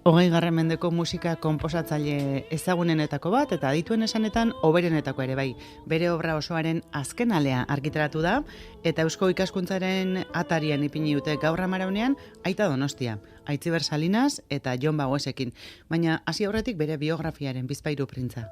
20. Mendeko musika konposatzaile ezagunenetako bat eta adituen esanetan hoberenetako ere bai. Bere obra osoaren azken alea argitaratu da eta Eusko Ikaskuntzaren atarian ipini dute gaur amaraunean Aita Donostia, Aitziber Salinas eta Jon Bagoesekin, baina hasi aurretik bere biografiaren bizpahiru printza.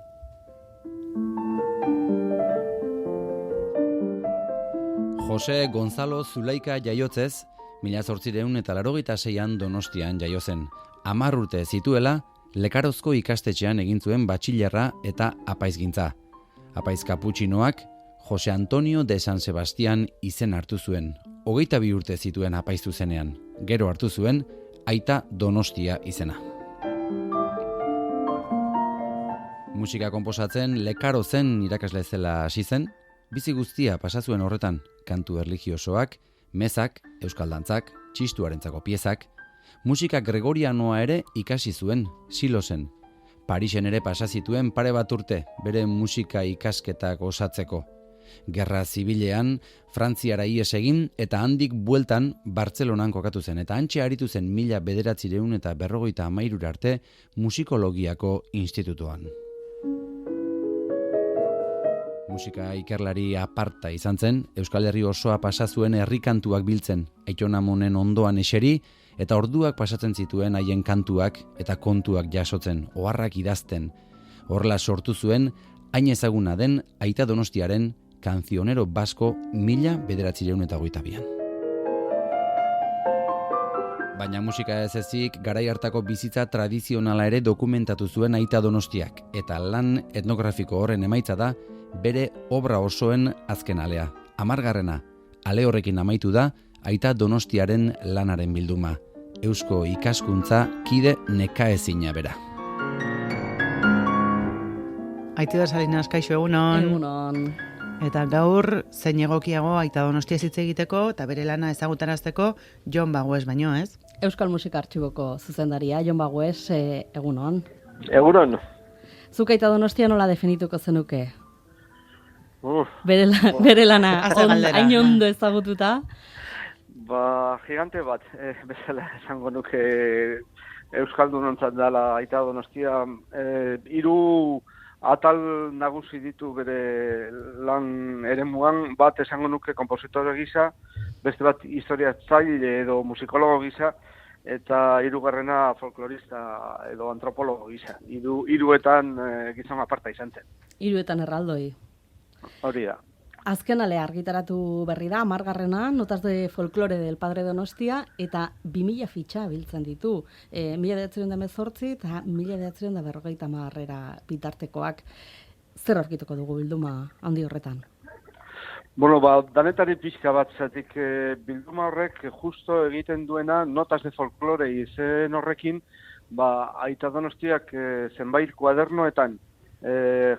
Jose Gonzalo Zulaika jaiotzez, 1886an Donostian jaio zen. 10 urte zituela, Lekarozko ikastetxean egin zuen batxilerra eta apaizgintza. Apaiz kaputxinoak Jose Antonio de San Sebastian izen hartu zuen. 22 urte zituen apaiztu zenean. Gero hartu zuen Aita Donostia izena. Musika konposatzen Lekarozen irakasle zela hasi zen, bizi guztia pasa zuen horretan, kantu erlijiosoak, mezak, euskaldantzak, txistuarentzako piezak. Musika gregorianoa ere ikasi zuen, Silosen. Parisen ere pasa zituen pare bat urte, bere musika ikasketak osatzeko. Gerra zibilean, Frantziara ihes egin eta handik bueltan Bartzelonan kokatu zen, eta hantxe aritu zen 1953 arte Musikologiako Institutuan. Musika ikerlari aparta izan zen, Euskal Herri osoa pasa zuen herrikantuak biltzen, Aiton Amonen ondoan eseri, eta orduak pasatzen zituen haien kantuak eta kontuak jasotzen, oharrak idazten. Horrela sortu zuen, hain ezaguna den Aita Donostiaren Cancionero Basko 1922an. Baina musika ez ezik, garai hartako bizitza tradizionala ere dokumentatu zuen Aita Donostiak, eta lan etnografiko horren emaitza da bere obra osoen azken alea. 10. ale horrekin amaitu da Aita Donostiaren lanaren bilduma. Eusko Ikaskuntza kide nekaezina bera. Aitziber Salinas, kaixo egunon. Egunon. Eta gaur zein egokiago Aita Donostia hitz egiteko eta bere lana ezagutarazteko Jon Bagoes baino, ez? Euskal Musika Artxiboko zuzendaria, Jon Bagoes, egunon. Egunon. Zuk Aita Donostia nola definituko zenuke? Bere lana hain ondo ezagututa? Gigante bat, bezala esango nuke Euskaldunontzat dela Aita Donostia. 3 atal nagusi ditu bere lan eremuan, bat esango nuke konpositore gisa, beste bat historiatzaile edo musikologo gisa, eta 3. folklorista edo antropologo gisa. Hiruetan gizon aparta izan zen. 3 erraldoi. Hori da. Azken alea argitaratu berri da, 10. Notas de folklore del Padre Donostia, eta 2000 fitxa biltzen ditu. 1918 eta 1950 bitartekoak. Zer aurkituko dugu bilduma handi horretan? Bueno, danetari pixka bat zatik bilduma horrek justo egiten duena Notas de folklore izen horrekin, Aita Donostiak zenbait kuadernoetan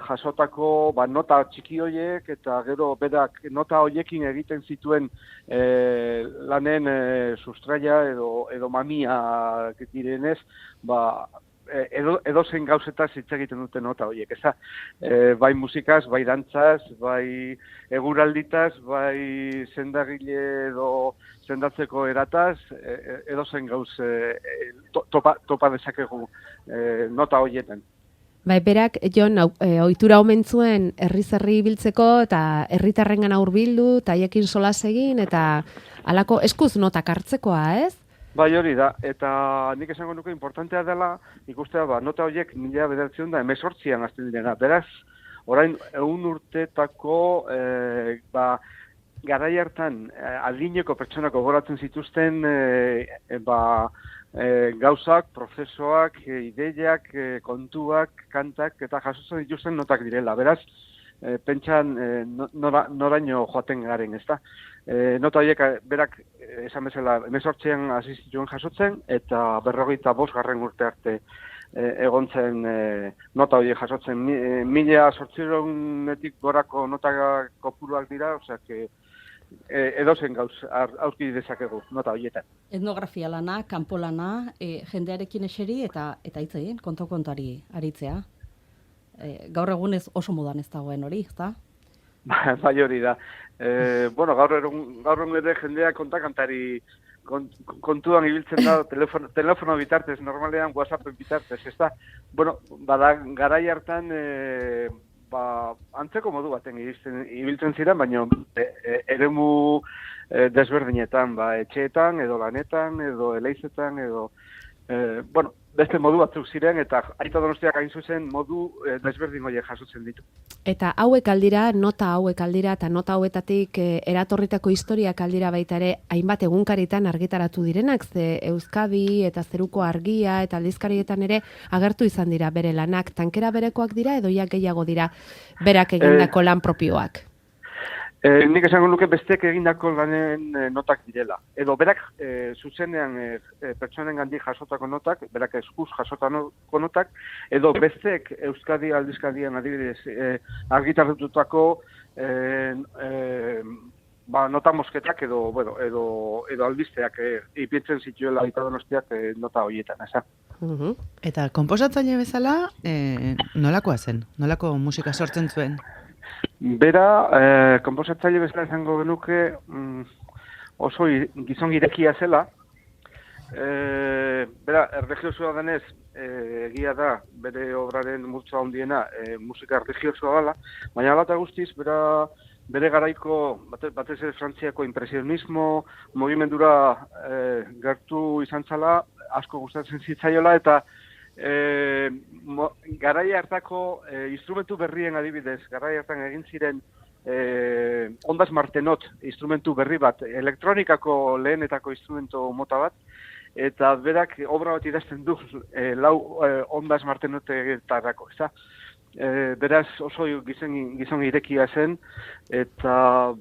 jasotako nota txiki horiek eta gero berak nota horiekin egiten zituen lanen sustraia edo mamia direnez, edozein gauzetaz hitz egiten dute nota horiek, eza? Bai musikaz, bai dantzaz, bai eguralditaz, bai sendagile edo sendatzeko erataz, edozein gauz topa dezakegu nota horietan. Bai, berak, Jon, ohitura omen zuen herri-zerri biltzeko eta herritarrengana hurbildu, eta haiekin solas egin, eta halako eskuz notak hartzekoa, ez? Bai, hori da, eta nik esango nuke importantea dela, ikustea, nota horiek 1918an hasten direna. Beraz, orain 100 urtetako, garai hartan, adineko pertsonak gogoratzen zituzten, gauzak, prozesoak, ideiak, kontuak, kantak, eta jasotzen dituzten notak direla. Beraz, pentsan noraino joaten garen, ezta? Nota horiek berak esan bezala 18an hasi zituen jasotzen, eta 55. urte arte egon zen nota horiek jasotzen. 1800etik gorako nota kopuruak dira, osea, edozen gauz aurki dezakegu nota horietan. Etnografia lana, kanpo lana, jendearekin eseri eta hitz egin, konto-kontari aritzea. Gaur egunez oso modan ez dagoen hori, ezta? Bai hori da. Gaur egun ere jendeak kontakantari kontuan ibiltzen da telefono bitartez, normalean WhatsAppen bitartez, ez da? Bueno, bada, garai hartan, antzeko modu baten ibiltzen ziren, baina eremu desberdinetan, etxeetan, edo lanetan, edo eleizetan, edo, beste modu batzuk ziren, eta Aita Donostiak hain zuzen modu desberdin horiek jasotzen ditu. Eta hauek aldira, nota hauek aldira, eta nota hauetatik eratorritako historiak aldira baita ere, hainbat egunkaritan argitaratu direnak, ze Euskadi eta Zeruko Argia eta aldizkarietan ere agertu izan dira bere lanak, tankera berekoak dira edo ja gehiago dira berak egindako lan propioak? Nik esango nuke besteek egindako lanen notak direla. Edo berak zuzenean pertsonen gandik jasotako notak, berak eskuz jasotako notak, edo besteek Euskadi aldizkadian adibidez argitarratutako nota mosketak edo albisteak ipintzen zituela Aita Donostiak nota horietan, eza. Eta konposatzaile bezala, nolakoa zen? Nolako musika sortzen zuen? Bera, konposatzaile bezala izango genuke oso gizon irekia zela. Bera, erregiozua denez, egia da, bere obraren multzoa handiena musika erregiozua dela, baina ala eta guztiz, bere garaiko, batez ere Frantziako impresionismo, mugimendura gertu izan zela, asko gustatzen zitzaiola, eta garai hartako instrumentu berrien adibidez, garai hartan egin ziren Ondas Martenot instrumentu berri bat, elektronikako lehenetako instrumentu mota bat, eta berak obra bat idazten du lau Ondas Martenotetarako, ez da? Beraz oso gizon irekia zen, eta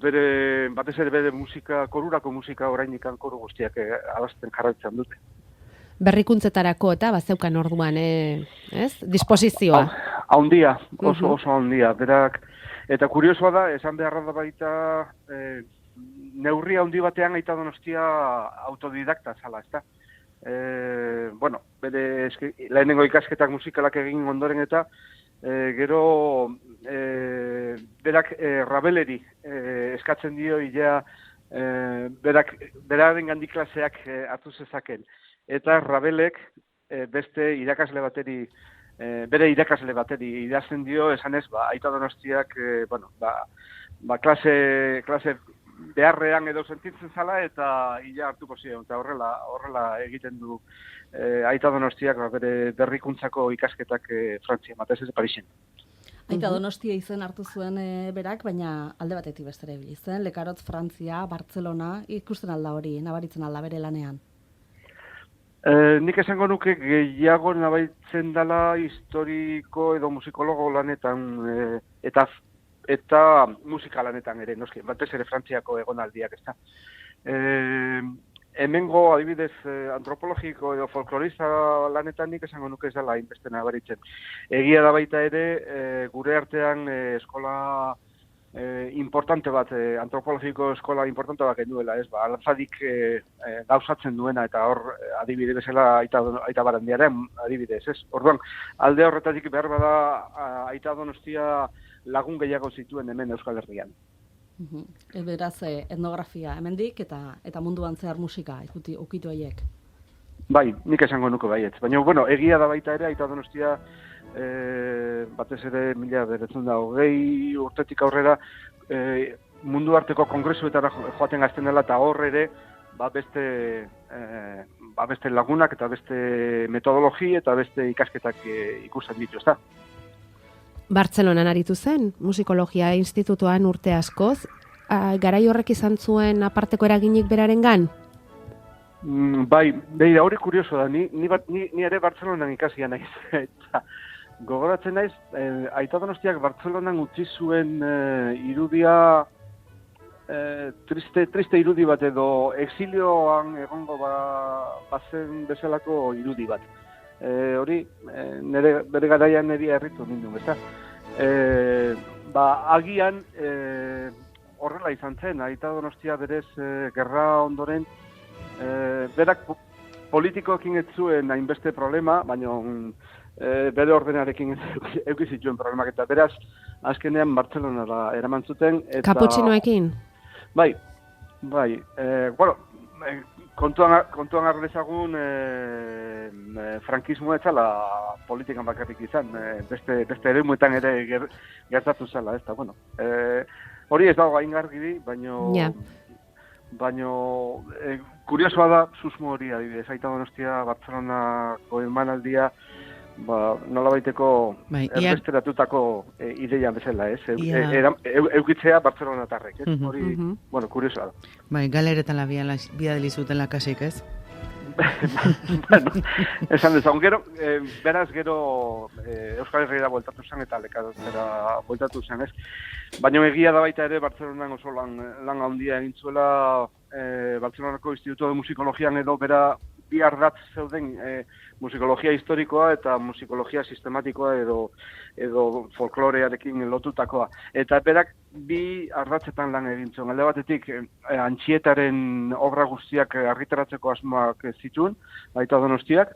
batez ere bere musika, korurako musika oraindik koru guztiak abazten jarraitzen dute. Berrikuntzetarako eta bazeukan orduan, disposizioa. Haundia, oso haundia. Berak, eta kuriosoa da, esan beharra da baita, neurri haundi batean Aita Donostia autodidakta zala, ezta? Bere lehenengo ikasketak musikalak egin ondoren eta gero berak Rabeleri eskatzen dio ia beraren gandik klaseak hartu zezaken. Eta Rabelek beste irakasle bateri, bere irakasle bateri idazten dio, esanez, Aita Donostiak, klase beharrean edo sentitzen zala, eta ila hartuko zion, eta horrela egiten du Aita Donostiak bere berrikuntzako ikasketak Frantzian, batez ez Parisen. Aita Donostia izen hartu zuen berak, baina alde batetik bestera ibili zen, Lekarotz, Frantzia, Bartzelona, ikusten alda hori, nabaritzen alda bere lanean. Nik esango nuke gehiago nabaitzen dela historiko edo musikologo lanetan eta musika lanetan ere, noski, batez ere Frantziako egonaldiak, ez da. Hemengo adibidez antropologiko edo folklorista lanetan nik esango nuke ez dela hainbeste nabaritzen. Egia da baita ere, gure artean eskola importante bat, antropologiko eskola importante bat genuela, ez, alantzadik gauzatzen duena, eta hor adibide bezala Aita Barandiaren adibidez, ez. Orduan, alde horretatik behar bada Aita Donostia lagun gehiago zituen hemen Euskal Herrian. Beraz, etnografia hemendik eta munduan zehar musika ukitu haiek. Bai, nik esango nuke baietz. Baina, egia da baita ere, Aita Donostia batez ere 1920 urtetik aurrera mundu arteko kongresuetara joaten gazten dela, eta hor ere beste lagunak eta beste metodologi eta beste ikasketak ikusten ditu, ezta? Bartzelonan aritu zen, musikologia institutoan urte askoz, garai horrek izan zuen aparteko eraginik berarengan? Bai, hori kurioso da, ni ere Bartzelonan ikasia naiz, eta gogoratzen naiz, Aita Donostiak Bartzelonan utzi zuen irudia, triste irudi bat edo exilioan egongo bazen bezalako irudi bat. Hori, bere garaian niri herritu nindun, ezta? Agian horrela izan zen, Aita Donostia berez gerra ondoren, berak politikoekin ez zuen hainbeste problema, baina bere ordenarekin eduki zituen problemak, eta beraz, azkenean Bartzelonara eraman zuten. Kaputxinoekin? Bai. kontuan har dezagun frankismoa etzala politikan bakarrik izan, beste eremuetan ere gertatu zela, ez da, bueno. Hori ez dago gain garbi, baino kuriosoa da susmo hori adibidez, Aita Donostia Bartzelonako emanaldia, nolabaiteko erbesteratutako ideia bezala, ez? Eukitzea Bartzelonatarrek, ez? Hori, bueno, kuriosoa da. Bai, galeretan biadeli zuten lakasik, ez? Bueno, esan dezagun, beraz gero Euskal Herriera bueltatu zen eta Lekarotzera bueltatu zen, ez? Baina egia da baita ere Bartzelonan oso lan handia egin zuela Bartzelonako Instituto de Musikologian edo bera bi ardatz zeuden musikologia historikoa eta musikologia sistematikoa edo folklorearekin lotutakoa. Eta berak bi ardatzetan lan egin zuen. Alde batetik Antxietaren obra guztiak argitaratzeko asmoak zituen, Aita Donostiak,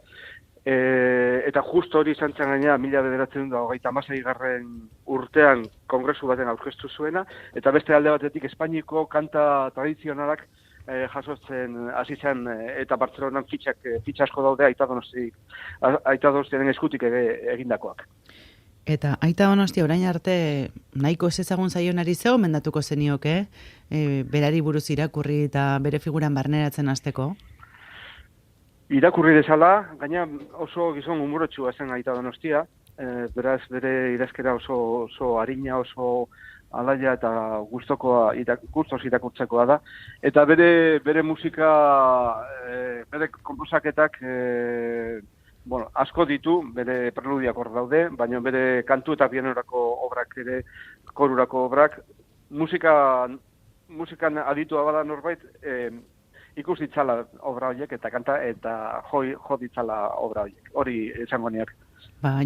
eta justo hori izan zen gaina 1926 urtean kongresu baten aurkeztu zuena, eta beste alde batetik Espainiko kanta tradizionalak jasotzen hasi zen eta Bartzelonan fitxa asko daude Aita Donostiaren eskutik egindakoak. Eta Aita Donostia orain arte nahiko ez ezagun zaionari zeo mendatuko zenioke, berari buruz irakurri eta bere figuran barneratzen hasteko? Irakurri dezala, gaina oso gizon humorotsua zen Aita Donostia, beraz bere idazkera oso arina, oso alaia eta gustoz irakurtzekoa da. Eta bere musika, bere konposaketak, asko ditu, bere preludiak hor daude, baina bere kantu eta pianorako obrak ere, korurako obrak, musikan aditua bada norbait, ikus ditzala obra horiek eta kanta eta jo ditzala obra horiek. Hori esango niak.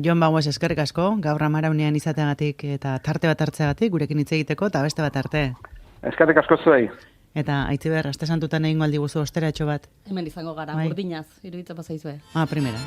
Jon Bagoes eskerrik asko, gaur Amaraunean izateagatik eta tarte bat hartzeagatik, gurekin hitz egiteko eta beste bat arte. Eskerrik asko zuei. Eta Aitziber, aste santutan egingo aldi guzu osteratxo bat. Hemen izango gara, urdinaz, iruditzen pasaizue. Primera.